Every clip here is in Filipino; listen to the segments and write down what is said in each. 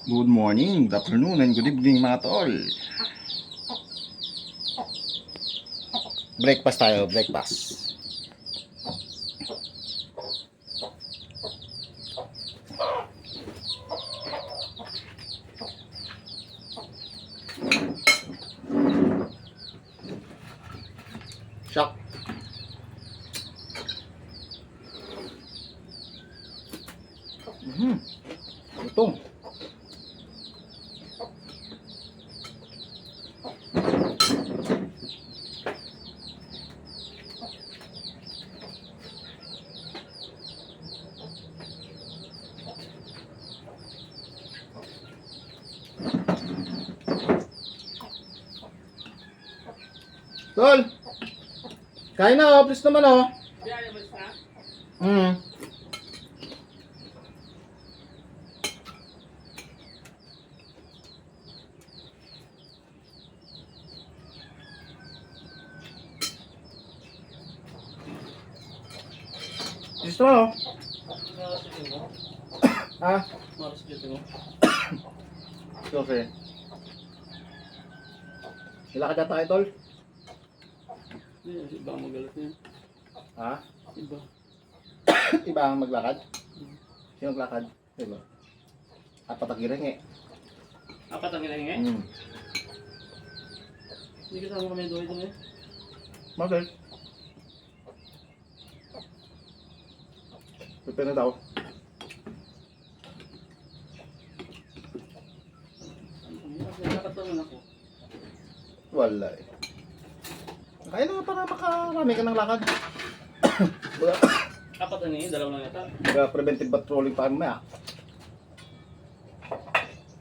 Good morning, good afternoon, and good evening mga tol. Breakfast tayo, breakfast. Shock. Itong. Tol, kain na oh, please naman oh. Hmm. Please naman oh. Ha? Kasi. Ilakad na tayo tol. Iba ang magalit niya. Ha? Iba. Iba ang maglakad? Sino maglakad? Diba? Apat ang giring eh. Apat ang hiningi? Hindi kasama kami doon ito eh. Bakit? Prepare na daw. Nakatangan ako. Wala eh. Kaya naman para makarami ka ng lakad. Apat ang hiningi, dalawa lang yata. Baga preventive patrolling pa mo ya.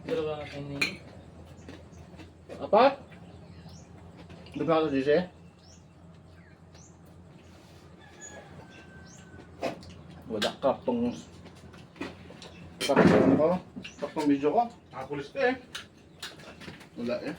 Dalawa ang hiningi. Apat? Doon ka sa Jose? Wala crap tong crap tong video ko. Nakapulis ka eh. Wala eh.